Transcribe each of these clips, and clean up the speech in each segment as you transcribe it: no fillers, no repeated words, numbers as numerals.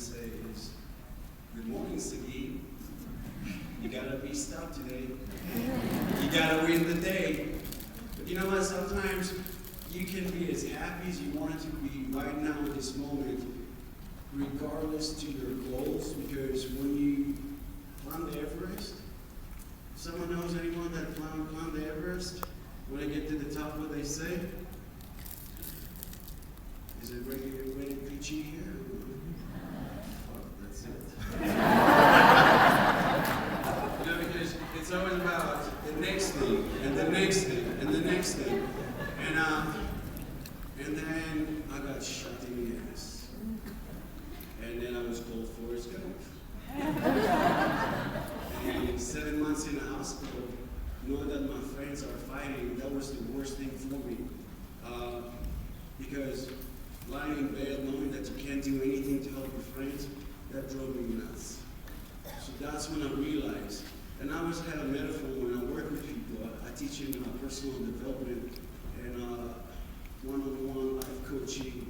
say is, good morning, Sagi. You gotta be stopped today. You gotta win the day. But you know what, sometimes you can be as happy as you want to be right now in this moment, regardless to your goals, because when you climb the Everest, someone knows anyone that climbed the Everest? When they get to the top, what they say? Is it ready peachy here? Fuck, that's it. You know, because it's always about the next thing, and the next thing, and the next thing. And then I got shot in the ass. And then I was called Forrest Gump. And 7 months in the hospital, knowing that my friends are fighting, that was the worst thing for me. Because lying in bed, knowing that you can't do anything to help your friends, that drove me nuts. So that's when I realized, and I always had a metaphor when I work with people. I teach in personal development and one-on-one life coaching,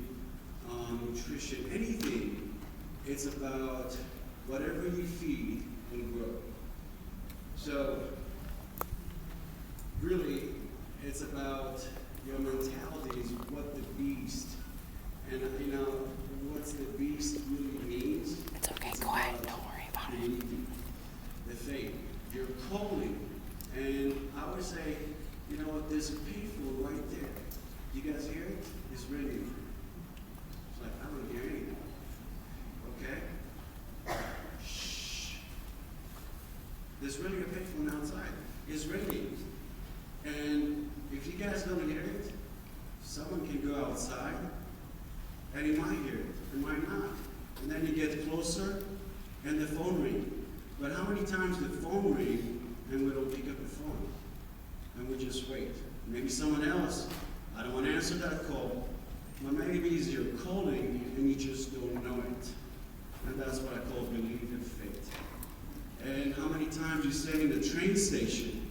nutrition, anything. It's about whatever you feed will grow. So, really, it's about your mentality is what the beast, and you know, what's the beast really means. It's okay, go ahead, don't worry about it. The faith, your calling, and I would say, you know what, there's a people right there. You guys hear it? It's ringing. It's like, I don't hear anything. Okay? Shh. There's really a payphone outside. It's ringing. And if you guys don't hear it, someone can go outside and he might hear it, he might not. And then you get closer and the phone rings. But how many times the phone rings and we don't pick up the phone? And we just wait. Maybe someone else, I don't want to answer that call. But maybe it's your calling and you just don't know it. And that's what I call belief and faith. And how many times you stand in the train station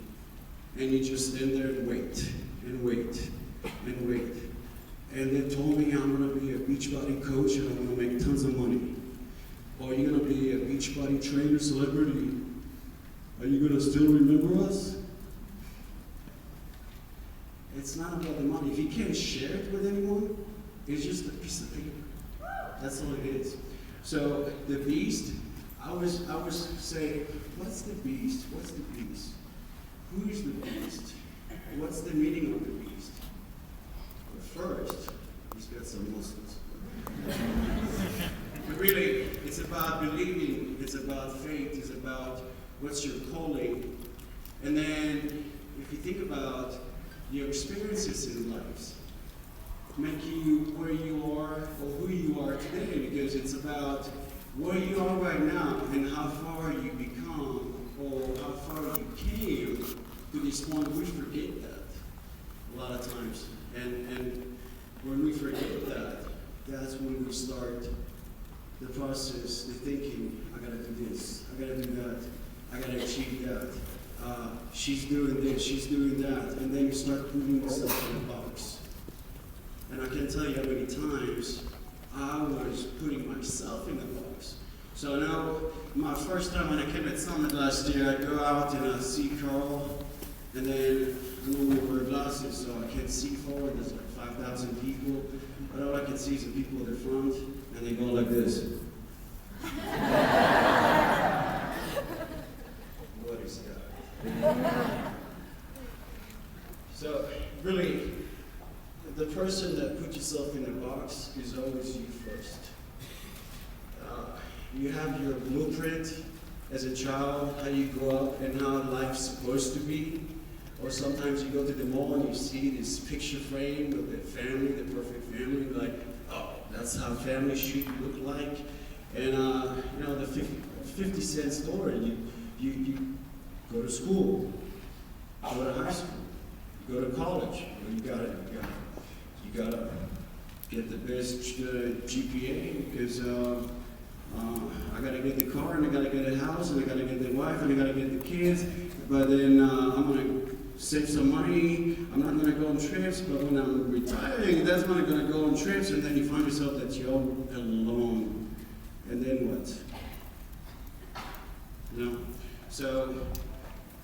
and you just stand there and wait, and wait, and wait. And they told me I'm going to be a Beachbody coach and I'm going to make tons of money. Or you're going to be a Beachbody trainer celebrity. Are you going to still remember us? It's not about the money. If you can't share it with anyone, it's just a piece of paper. That's all it is. So the beast, I always say, what's the beast? What's the beast? Who is the beast? What's the meaning of the beast? But first, he's got some muscles. But really, it's about believing, it's about faith, it's about what's your calling. And then, if you think about your experiences in life, make you where you are or who you are today, because it's about where you are right now and how far you become or how far you came to this point. We forget that a lot of times. And when we forget that, that's when we start the process, the thinking, I gotta do this, I gotta do that, I gotta achieve that. She's doing this, she's doing that, and then you start putting yourself in a box. And I can't tell you how many times I was putting myself in a box. So now, my first time when I came at Summit last year, I go out and I see Carl, and then I normally wear glasses, so I can't see forward. There's like 5,000 people, but all I can see is the people at the front, and they go like this. What is God? So, really, the person that puts yourself in a box is always you first. You have your blueprint as a child, how you grow up and how life's supposed to be. Or sometimes you go to the mall and you see this picture frame of the family, the perfect family, like, oh, that's how family should look like. And you know, the 50-cent story, you go to school, you go to high school, you go to college, you gotta get the best GPA, because I gotta get the car, and I gotta get a house, and I gotta get the wife, and I gotta get the kids, but then I'm gonna save some money, I'm not gonna go on trips, but when I'm retiring, that's when I'm gonna go on trips, and then you find yourself that you're all alone. And then So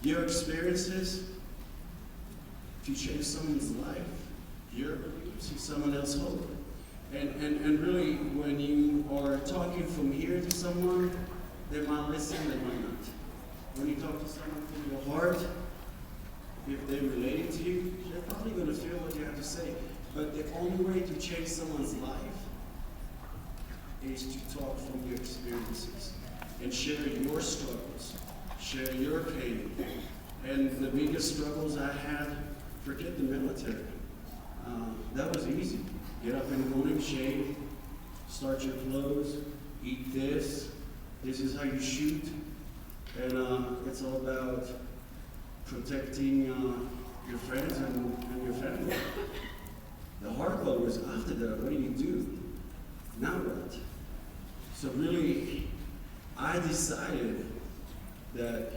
your experiences, if you change someone's life, you're giving someone else hope. And really, when you are talking from here to someone, they might listen, they might not. When you talk to someone from your heart, if they relate to you, they're probably going to feel what you have to say. But the only way to change someone's life is to talk from your experiences and share your struggles, share your pain. And the biggest struggles I had, forget the military. That was easy. Get up in the morning, shave, start your clothes, eat this. This is how you shoot. And it's all about protecting your friends and your family. The hard part was after that, what do you do? Now what? So really, I decided that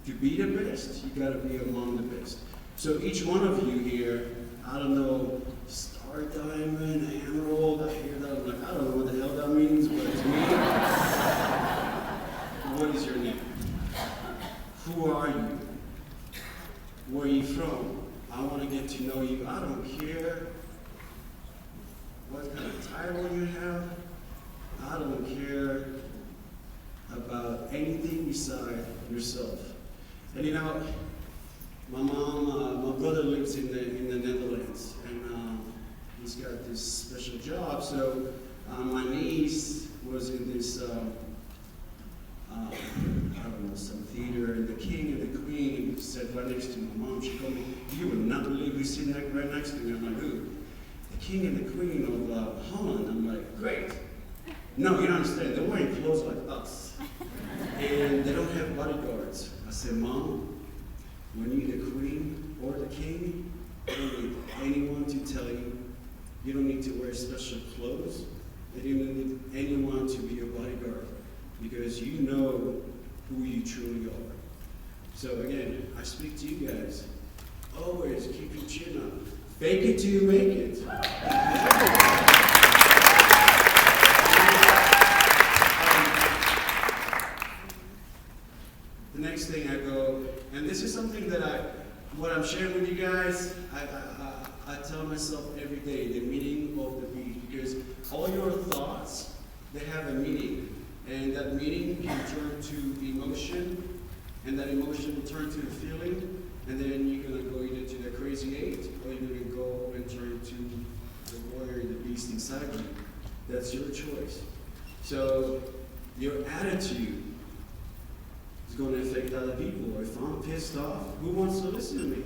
to be the best, you gotta be among the best. So each one of you here, I don't know, Star Diamond, Emerald, I hear that, I'm like, I don't know what the hell that means, but to me, what is your name? Who are you? Where are you from? I want to get to know you. I don't care what kind of title you have. I don't care about anything beside yourself. And you know, my brother lives in the Netherlands, and he's got this special job. So my niece was in this, I don't know, some theater, and the king and the queen sat right next to my mom. She told me, "You would not believe who's sitting right next to me." I'm like, "Who?" "The king and the queen of Holland." I'm like, "Great." No, you don't understand. They're wearing clothes like us, and they don't have bodyguards. I said, "Mom, when you're the queen or the king, you don't need anyone to tell you. You don't need to wear special clothes. And you don't need anyone to be your bodyguard, because you know who you truly are." So again, I speak to you guys. Always keep your chin up. Fake it till you make it. The next thing I go, and this is something that what I'm sharing with you guys, I tell myself every day, the meaning of the beat, because all your thoughts, they have a meaning, and that meaning can turn to emotion, and that emotion will turn to a feeling, and then you're gonna go either to the crazy eight, or you're gonna go and turn to the warrior, the beast inside you. That's your choice. So your attitude is going to affect other people. If I'm pissed off, who wants to listen to me?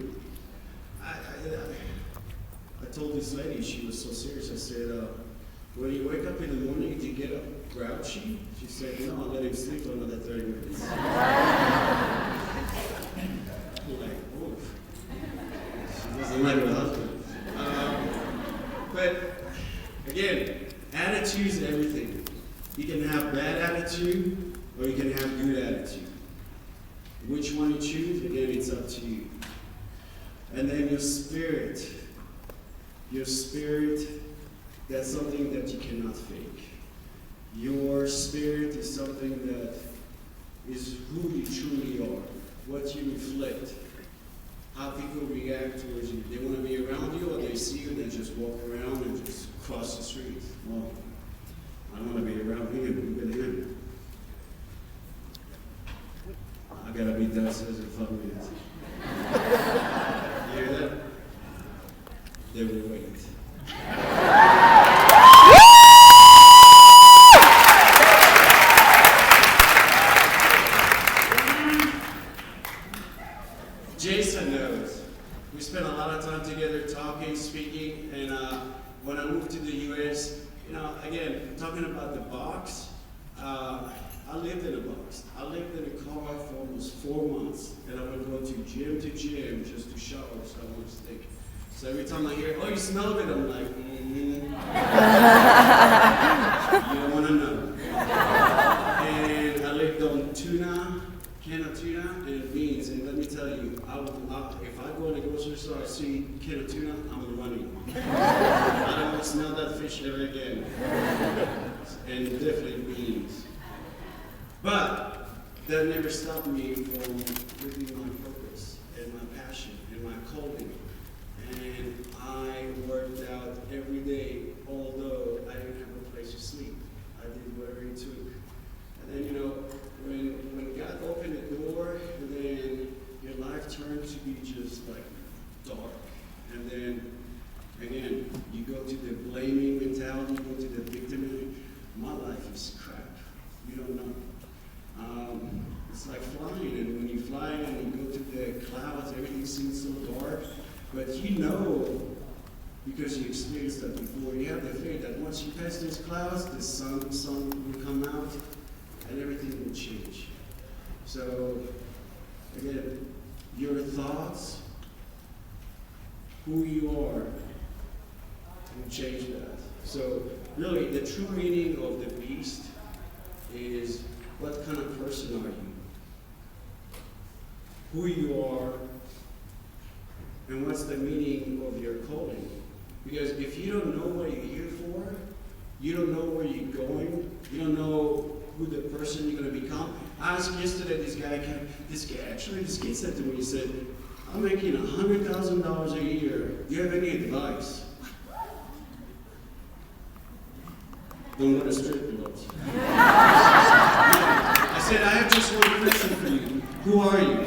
I told this lady, she was so serious, I said, when you wake up in the morning, do you get up grouchy? She said, "No, I'll let him sleep for another 30 minutes. I'm like, oof. She doesn't like her husband. But again, attitude is everything. You can have bad attitude, or you can have good attitude. Which one you choose, again, it's up to you. And then your spirit, that's something that you cannot fake. Your spirit is something that is who you truly are, what you reflect, how people react towards you. They want to be around you, or they see you and they just walk around and just cross the street. Well, I don't want to be around him, look at him. I gotta be downstairs in 5 minutes. You hear that? They will wait. Jason knows. We spent a lot of time together talking, speaking, and when I moved to the U.S., you know, again, talking about the box, I lived in a box. I lived in a car for almost 4 months, and I would go to gym just to shower, so I wouldn't stink. So every time I hear, "Oh, you smell good," I'm like, You don't want to know. And I lived on tuna, can of tuna, and beans. And let me tell you, if I go in the grocery store, I see a can of tuna, I'm running. I don't want to smell that fish ever again. And definitely beans. But that never stopped me from living my purpose and my passion and my calling. And I worked out every day, although I didn't have a place to sleep. I did whatever it took. And then, you know, when God opened the door, and then your life turned to be just like dark. And then, again, you go to the blaming mentality, you go to the victim. My life is crap. You don't know. It's like flying, and when you fly and you go to the clouds, everything seems so dark. But you know, because you experienced that before, you have the faith that once you pass those clouds, the sun will come out, and everything will change. So, again, your thoughts, who you are, will change that. So, really, the true meaning of the beast is what kind of person are you? Who you are, and what's the meaning of your calling? Because if you don't know what you're here for, you don't know where you're going, you don't know who the person you're going to become. I asked yesterday, this kid said to me, he said, I'm making $100,000 a year. Do you have any advice? Don't go to strip clubs. I said, I have just one question for you. Who are you?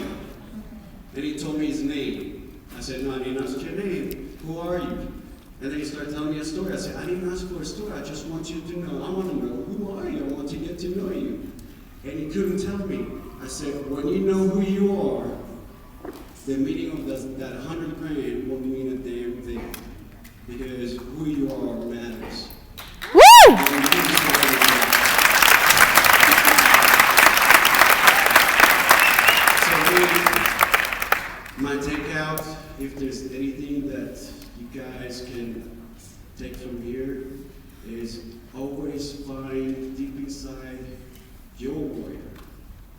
And he told me his name. I said, no, I didn't ask your name. Who are you? And then he started telling me a story. I said, I didn't ask for a story. I just want you to know. I want to know, who are you? I want to get to know you. And he couldn't tell me. I said, when you know who you are, the meaning of that $100,000 won't mean a damn thing. Because who you are matters. Woo! My takeout, if there's anything that you guys can take from here, is always find deep inside your warrior.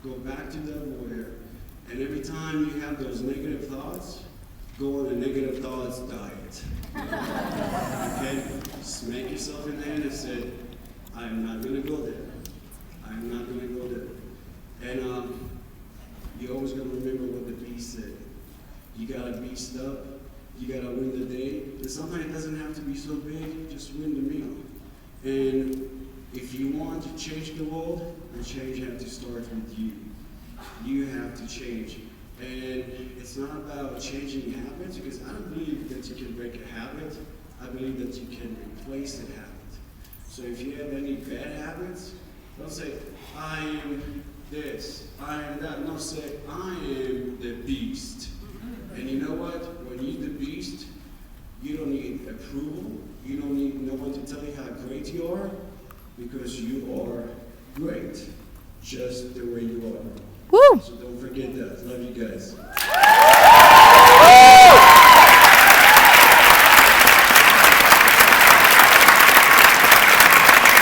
Go back to that warrior, and every time you have those negative thoughts, go on a negative thoughts diet. Okay? Just make yourself in the hand and say, I'm not going to go there. I'm not going to go there. And you're always going to remember what the beast said. You got to beast up. You got to win the day. And sometimes it doesn't have to be so big. Just win the meal. And if you want to change the world, the change has to start with you. You have to change. And it's not about changing habits, because I don't believe that you can break a habit. I believe that you can replace the habit. So if you have any bad habits, don't say, I am this, I am that. No, say, I am the beast. And you know what? When you're the beast, you don't need approval. You don't need no one to tell you how great you are, because you are great, just the way you are. Woo! So don't forget that. Love you guys.